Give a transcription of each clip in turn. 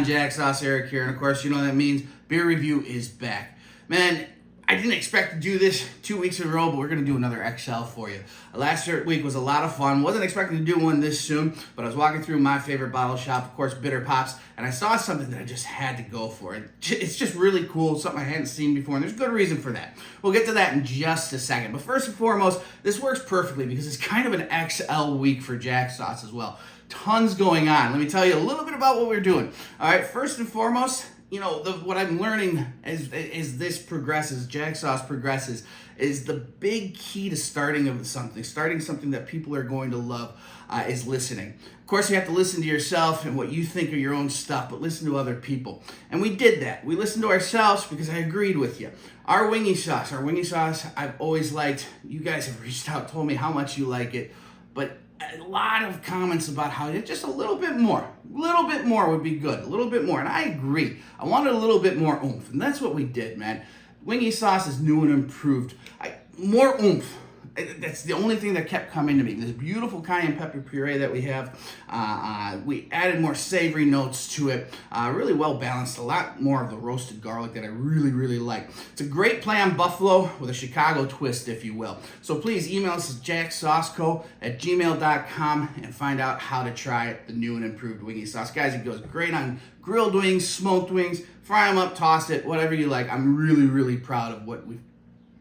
Jax Sauce, Eric here, and of course, you know that means beer review is back. Man, I didn't expect to do this 2 weeks in a row, but we're going to do another XL for you. Last week was a lot of fun. Wasn't expecting to do one this soon, but I was walking through my favorite bottle shop, of course, Bitter Pops, and I saw something that I just had to go for. It's just really cool, something I hadn't seen before, and there's good reason for that. We'll get to that in just a second. But first and foremost, this works perfectly because it's kind of an XL week for Jax Sauce as well. Tons going on. Let me tell you a little bit about what we're doing. All right, first and foremost, you know, what I'm learning as this progresses, Jax Sauce progresses, is the big key to starting something that people are going to love, is listening. Of course, you have to listen to yourself and what you think of your own stuff, but listen to other people. And we did that. We listened to ourselves because I agreed with you. Our wingy sauce, I've always liked. You guys have reached out, told me how much you like it, but a lot of comments about how just a little bit more would be good, a little bit more, and I agree. I wanted a little bit more oomph, and that's what we did, man. Wingy sauce is new and improved. More oomph. That's the only thing that kept coming to me. This beautiful cayenne pepper puree that we have, we added more savory notes to it. Really well balanced, a lot more of the roasted garlic that I really like. It's a great play on buffalo with a Chicago twist, if you will. So please email us at jaxsauceco@gmail.com and find out how to try the new and improved wingy sauce. Guys, it goes great on grilled wings, smoked wings, fry them up, toss it, whatever you like. I'm really proud of what we've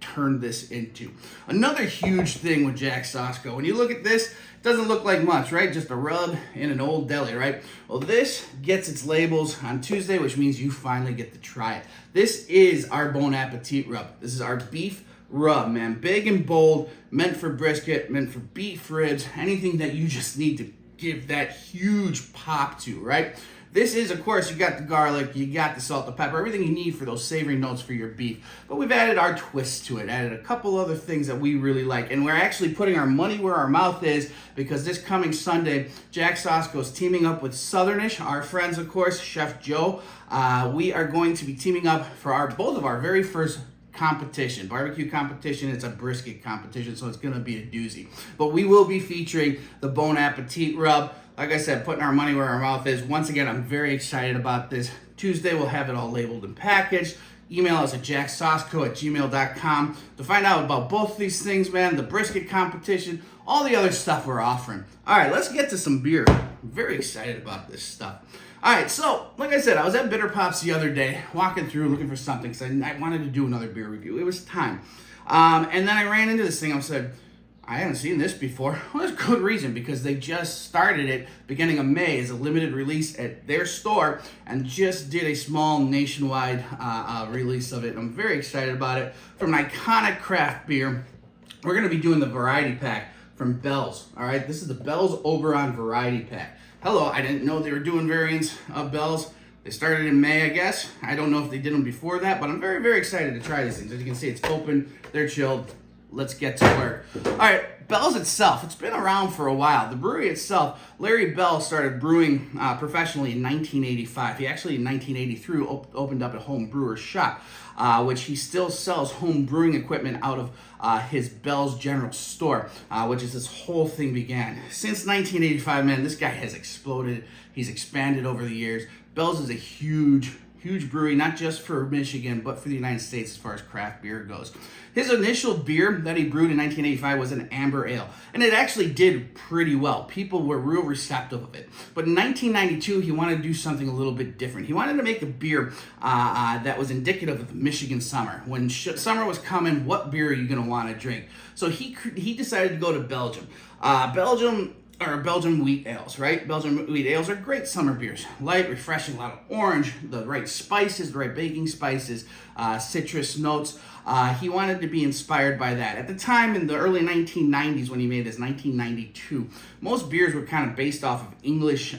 turned this into. Another huge thing with Jax Sauce Co. When you look at this, it doesn't look like much, right? Just a rub in an old deli, right? Well, this gets its labels on Tuesday, which means you finally get to try it. This is our Bon Appetit rub. This is our beef rub, man. Big and bold, meant for brisket, meant for beef ribs, anything that you just need to give that huge pop to, right? This is, of course, you got the garlic, you got the salt, the pepper, everything you need for those savory notes for your beef. But we've added our twist to it, added a couple other things that we really like. And we're actually putting our money where our mouth is because this coming Sunday, Jax Sauce goes teaming up with Southernish, our friends, of course, Chef Joe. We are going to be teaming up for both of our very first competition, barbecue competition. It's a brisket competition, so it's going to be a doozy. But we will be featuring the Bon Appetit rub. Like I said, putting our money where our mouth is. Once again, I'm very excited about this. Tuesday, we'll have it all labeled and packaged. Email us at jaxsauceco@gmail.com to find out about both these things, man. The brisket competition, all the other stuff we're offering. All right, let's get to some beer. I'm very excited about this stuff. All right, so like I said, I was at Bitter Pops the other day, walking through looking for something because I wanted to do another beer review. It was time. And then I ran into this thing. I said, I haven't seen this before. Well, there's good reason, because they just started it beginning of May as a limited release at their store and just did a small nationwide release of it. I'm very excited about it. From an iconic craft beer, we're going to be doing the variety pack from Bell's. All right, this is the Bell's Oberon variety pack. Hello, I didn't know they were doing variants of Bell's. They started in May, I guess. I don't know if they did them before that, but I'm very excited to try these things. As you can see, it's open, they're chilled. Let's get to work. All right, Bell's itself, it's been around for a while. The brewery itself, Larry Bell started brewing professionally in 1985. He actually, in 1983, opened up a home brewer's shop, which he still sells home brewing equipment out of his Bell's General Store, which is this whole thing began. Since 1985, man, this guy has exploded. He's expanded over the years. Bell's is a huge brewery, not just for Michigan, but for the United States as far as craft beer goes. His initial beer that he brewed in 1985 was an amber ale, and it actually did pretty well. People were real receptive of it. But in 1992, he wanted to do something a little bit different. He wanted to make a beer that was indicative of the Michigan summer. When summer was coming, what beer are you going to want to drink? So he decided to go to Belgium. Belgian wheat ales, right? Belgian wheat ales are great summer beers. Light, refreshing, a lot of orange, the right spices, the right baking spices, citrus notes. He wanted to be inspired by that. At the time, in the early 1990s, when he made this, 1992, most beers were kind of based off of English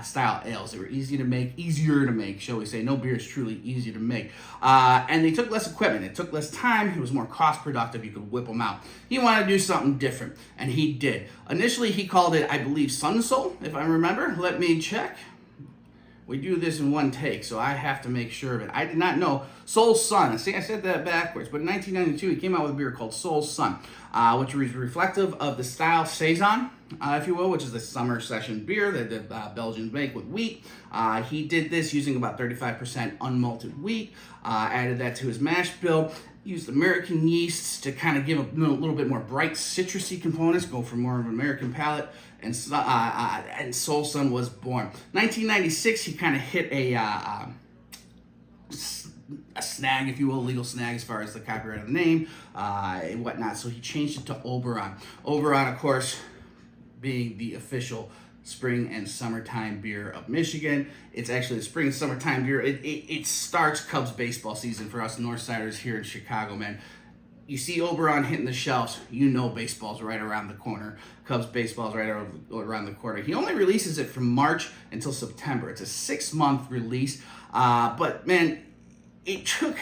style ales. They were easier to make, shall we say. No beer is truly easy to make. And they took less equipment. It took less time. It was more cost productive. You could whip them out. He wanted to do something different, and he did. Initially, he called it, I believe, Sun Soul, if I remember. Let me check. We do this in one take, so I have to make sure of it. I did not know Soul Sun. See, I said that backwards. But in 1992, he came out with a beer called Soul Sun, which was reflective of the style Saison if you will, which is the summer session beer that the Belgians make with wheat. He did this using about 35% unmalted wheat, added that to his mash bill, used American yeasts to kind of give a little bit more bright citrusy components, go for more of an American palate, and Soul Sun was born. 1996, he kind of hit a snag, if you will, legal snag as far as the copyright of the name and whatnot. So he changed it to Oberon. Oberon, of course, being the official spring and summertime beer of Michigan. It's actually the spring and summertime beer. It starts Cubs baseball season for us Northsiders here in Chicago, man. You see Oberon hitting the shelves, you know baseball's right around the corner. Cubs baseball's right around the corner. He only releases it from March until September. It's a 6-month release, but man, it took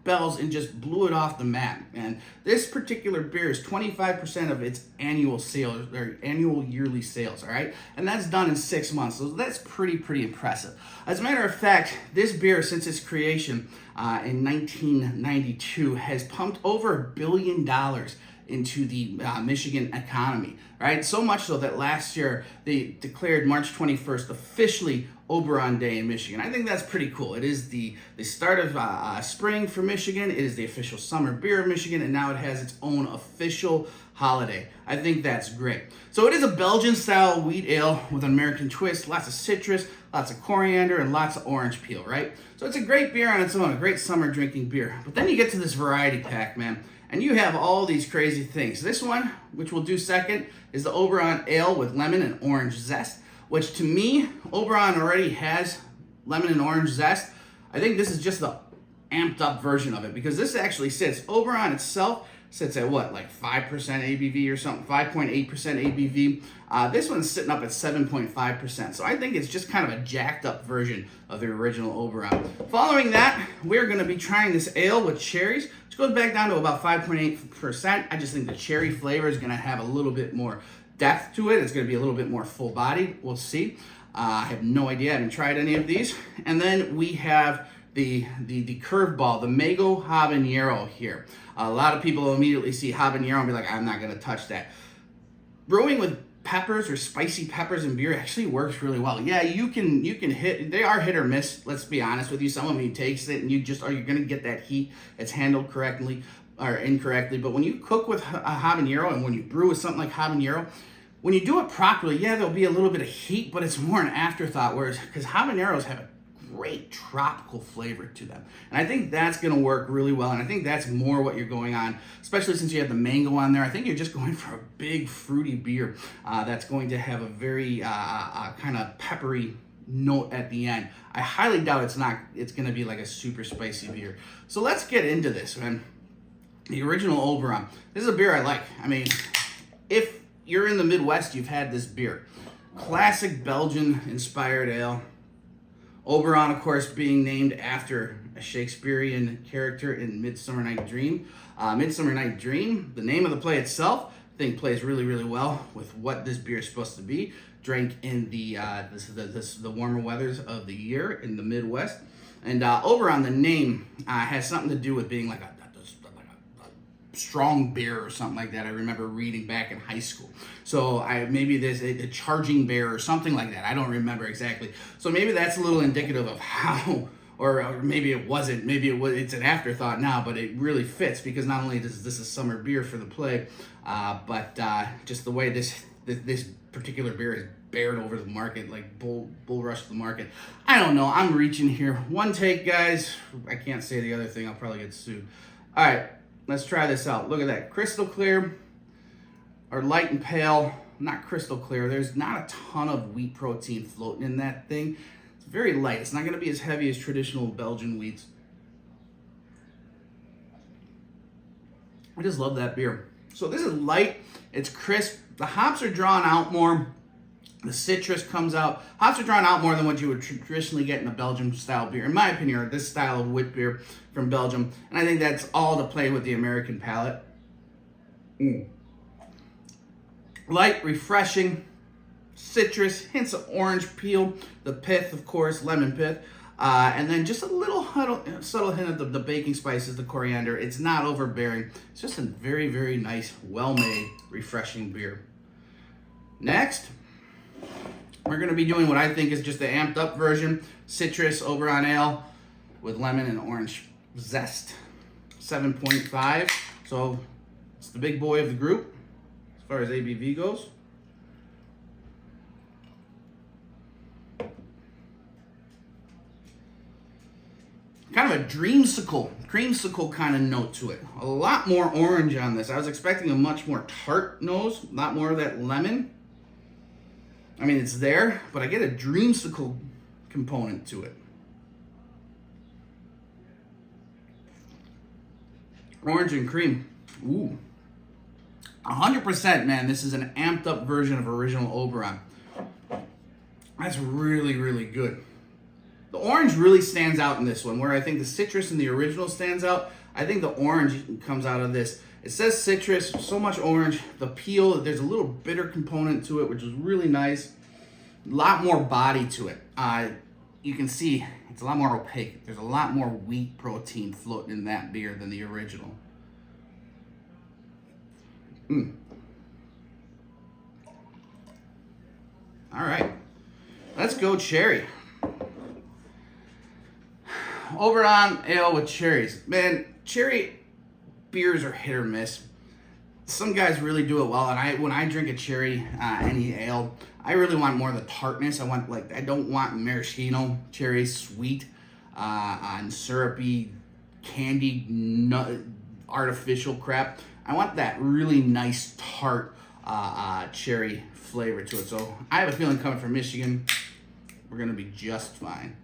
Bell's and just blew it off the map, man. This particular beer is 25% of its annual sales, or annual yearly sales, all right? And that's done in 6 months, so that's pretty impressive. As a matter of fact, this beer, since its creation in 1992, has pumped over $1 billion into the Michigan economy, right? So much so that last year they declared March 21st officially Oberon Day in Michigan. I think that's pretty cool. It is the start of spring for Michigan. It is the official summer beer of Michigan, and now it has its own official holiday. I think that's great. So it is a Belgian-style wheat ale with an American twist, lots of citrus, lots of coriander, and lots of orange peel, right? So it's a great beer on its own, a great summer drinking beer. But then you get to this variety pack, man, and you have all these crazy things. This one, which we'll do second, is the Oberon Ale with lemon and orange zest, which to me, Oberon already has lemon and orange zest. I think this is just the amped up version of it, because this actually sits, Oberon itself sits at what, like 5% ABV or something, 5.8% ABV. This one's sitting up at 7.5%. So I think it's just kind of a jacked up version of the original Oberon. Following that, we're gonna be trying this ale with cherries, which goes back down to about 5.8%. I just think the cherry flavor is gonna have a little bit more depth to it. It's gonna be a little bit more full bodied, we'll see. I have no idea, I haven't tried any of these. And then we have the curveball, the Mango Habanero here. A lot of people will immediately see habanero and be like, I'm not gonna touch that. Brewing with peppers or spicy peppers in beer actually works really well. Yeah, you can hit, they are hit or miss, let's be honest with you. Some of them you taste it and you're gonna get that heat. It's handled correctly or incorrectly, but when you cook with a habanero and when you brew with something like habanero, when you do it properly, yeah, there'll be a little bit of heat, but it's more an afterthought, whereas, because habaneros have a great tropical flavor to them. And I think that's gonna work really well, and I think that's more what you're going on, especially since you have the mango on there. I think you're just going for a big fruity beer that's going to have a very kind of peppery note at the end. I highly doubt it's gonna be like a super spicy beer. So let's get into this, man. The original Oberon. This is a beer I like. I mean, if you're in the Midwest, you've had this beer. Classic Belgian-inspired ale. Oberon, of course, being named after a Shakespearean character in Midsummer Night's Dream. Midsummer Night's Dream, the name of the play itself, I think plays really well with what this beer is supposed to be. Drank in the warmer weathers of the year in the Midwest. And Oberon, the name, has something to do with being like a strong beer or something like that. I remember reading back in high school. So maybe there's a charging bear or something like that. I don't remember exactly. So maybe that's a little indicative of how, or maybe it wasn't. Maybe it's an afterthought now, but it really fits because not only is this a summer beer for the play, but just the way this particular beer is bared over the market, like bull rush the market. I don't know. I'm reaching here. One take, guys. I can't say the other thing. I'll probably get sued. All right. Let's try this out. Look at that. Crystal clear or light and pale. Not crystal clear. There's not a ton of wheat protein floating in that thing. It's very light. It's not going to be as heavy as traditional Belgian wheats. I just love that beer. So this is light. It's crisp. The hops are drawn out more. The citrus comes out. Hops are drawn out more than what you would traditionally get in a Belgian-style beer, in my opinion, or this style of wit beer from Belgium. And I think that's all to play with the American palate. Light, refreshing, citrus, hints of orange peel, the pith, of course, lemon pith, and then just a little subtle hint of the baking spices, the coriander. It's not overbearing. It's just a very nice, well-made, refreshing beer. Next, we're going to be doing what I think is just the amped up version. Citrus Oberon Ale with lemon and orange zest. 7.5. So it's the big boy of the group as far as ABV goes. Kind of a creamsicle kind of note to it. A lot more orange on this. I was expecting a much more tart nose, a lot more of that lemon. I mean, it's there, but I get a dreamsicle component to it. Orange and cream. Ooh. 100%, man. This is an amped up version of original Oberon. That's really, really good. The orange really stands out in this one, where I think the citrus in the original stands out. I think the orange comes out of this. It says citrus, so much orange. The peel, there's a little bitter component to it, which is really nice. A lot more body to it. You can see it's a lot more opaque. There's a lot more wheat protein floating in that beer than the original. All right, let's go cherry. Oberon Ale with cherries. Man, cherry beers are hit or miss. Some guys really do it well, and when I drink a cherry, any ale, I really want more of the tartness. I don't want maraschino cherry sweet and syrupy, candied, nut, artificial crap. I want that really nice tart cherry flavor to it. So I have a feeling coming from Michigan, we're gonna be just fine.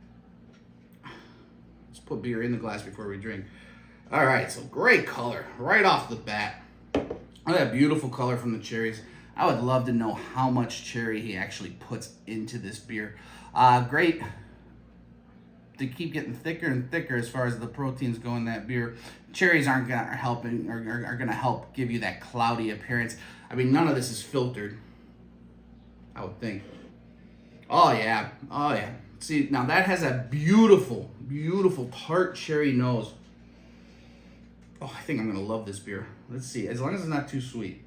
Let's put beer in the glass before we drink. All right, so great color right off the bat. Look at that beautiful color from the cherries. I would love to know how much cherry he actually puts into this beer. Great to keep getting thicker and thicker as far as the proteins go in that beer. Cherries are gonna help give you that cloudy appearance. I mean, none of this is filtered, I would think. Oh yeah, oh yeah. See, now that has a beautiful, beautiful tart cherry nose. Oh, I think I'm gonna love this beer. Let's see, as long as it's not too sweet.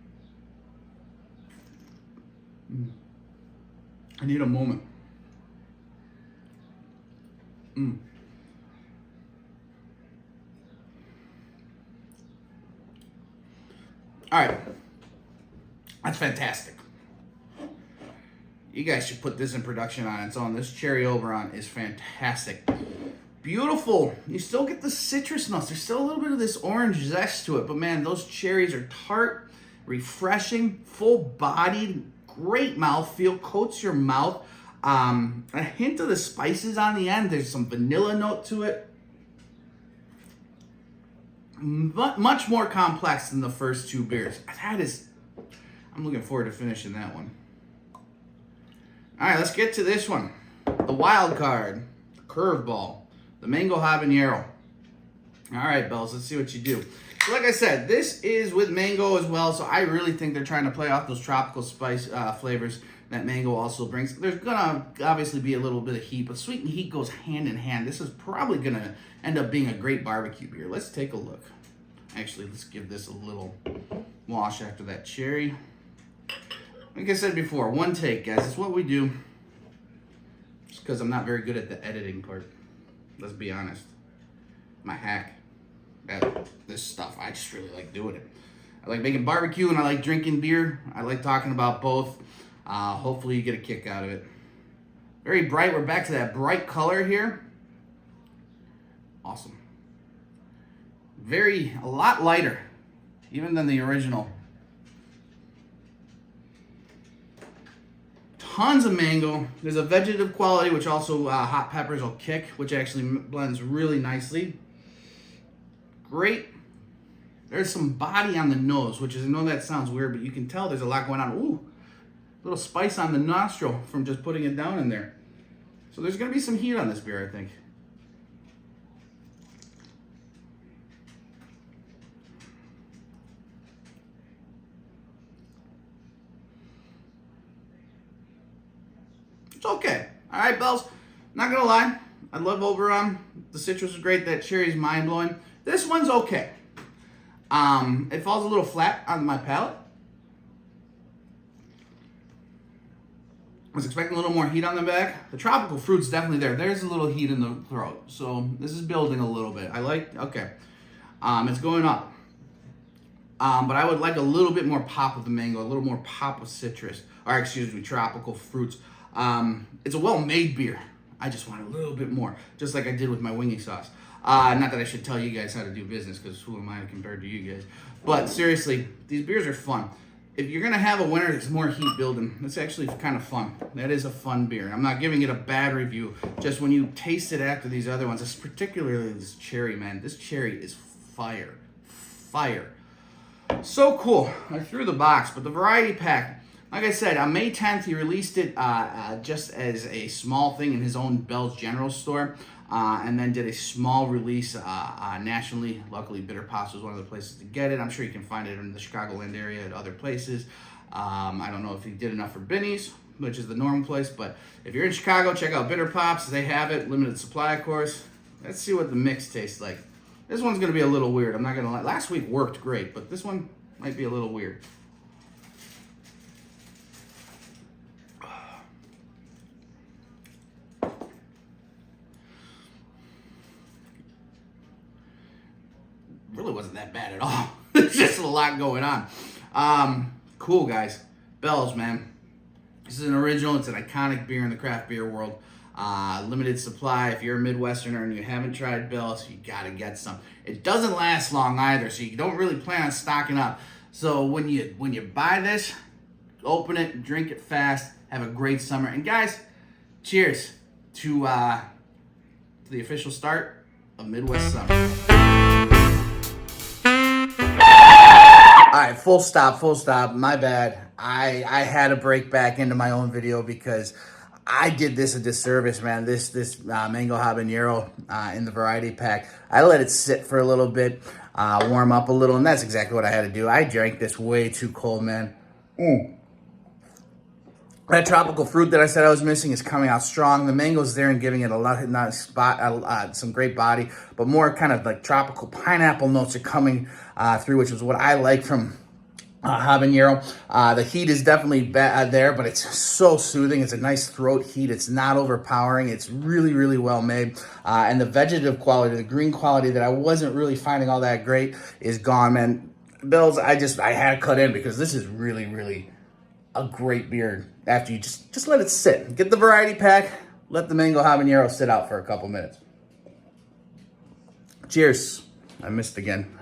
I need a moment. All right, that's fantastic. You guys should put this in production on its own. This cherry Oberon is fantastic. Beautiful. You still get the citrus notes. There's still a little bit of this orange zest to it, but man, those cherries are tart, refreshing, full-bodied, great mouthfeel, coats your mouth. A hint of the spices on the end. There's some vanilla note to it. Much more complex than the first two beers. I'm looking forward to finishing that one. All right, let's get to this one. The wild card, the curveball, the mango habanero. All right, Bells, let's see what you do. So like I said, this is with mango as well, so I really think they're trying to play off those tropical spice flavors that mango also brings. There's gonna obviously be a little bit of heat, but sweet and heat goes hand in hand. This is probably gonna end up being a great barbecue beer. Let's take a look. Actually, let's give this a little wash after that cherry. Like I said before, one take, guys. It's what we do. Just because I'm not very good at the editing part. Let's be honest. My hack at this stuff. I just really like doing it. I like making barbecue and I like drinking beer. I like talking about both. Hopefully you get a kick out of it. Very bright. We're back to that bright color here. Awesome. A lot lighter, even than the original. Tons of mango. There's a vegetative quality, which also hot peppers will kick, which actually blends really nicely. Great. There's some body on the nose, which is, I know that sounds weird, but you can tell there's a lot going on. Ooh, a little spice on the nostril from just putting it down in there. So there's going to be some heat on this beer, I think. It's okay. All right, Bells. Not gonna lie, I love Oberon. The citrus is great. That cherry is mind blowing. This one's okay. It falls a little flat on my palate. I was expecting a little more heat on the back. The tropical fruit's definitely there. There's a little heat in the throat. So this is building a little bit. I like, okay. It's going up. But I would like a little bit more pop of the mango, a little more pop of citrus, or excuse me, tropical fruits. It's a well-made beer. I just want a little bit more, just like I did with my wingy sauce. Not that I should tell you guys how to do business, because who am I compared to you guys? But seriously, these beers are fun. If you're gonna have a winter that's more heat building, it's actually kind of fun. That is a fun beer. I'm not giving it a bad review. Just when you taste it after these other ones, particularly this cherry, man. This cherry is fire, fire. So cool. I threw the box, but the variety pack, like I said, on May 10th, he released it just as a small thing in his own Bell's General store. And then did a small release nationally. Luckily, Bitter Pops was one of the places to get it. I'm sure you can find it in the Chicagoland area at other places. I don't know if he did enough for Binny's, which is the normal place, but if you're in Chicago, check out Bitter Pops. They have it, limited supply, of course. Let's see what the mix tastes like. This one's gonna be a little weird. I'm not gonna lie. Last week worked great, but this one might be a little weird. Really wasn't that bad at all. There's just a lot going on. Cool, guys. Bell's, man. This is an original. It's an iconic beer in the craft beer world. Limited supply. If you're a Midwesterner and you haven't tried Bell's, you gotta get some. It doesn't last long either, so you don't really plan on stocking up. So when you buy this, open it, drink it fast, have a great summer. And guys, cheers to the official start of Midwest summer. All right, full stop. My bad. I had to break back into my own video because I did this a disservice, man. This mango habanero in the variety pack. I let it sit for a little bit, warm up a little, and that's exactly what I had to do. I drank this way too cold, man. That tropical fruit that I said I was missing is coming out strong. The mango's there and giving it a lot, not spot, some great body, but more kind of like tropical pineapple notes are coming through, which is what I like from habanero. The heat is definitely there, but it's so soothing. It's a nice throat heat. It's not overpowering. It's really, really well made. And the vegetative quality, the green quality that I wasn't really finding all that great is gone, man. Bell's, I had to cut in because this is really, really a great beer after you just let it sit. Get the variety pack, let the mango habanero sit out for a couple minutes. Cheers. I missed again.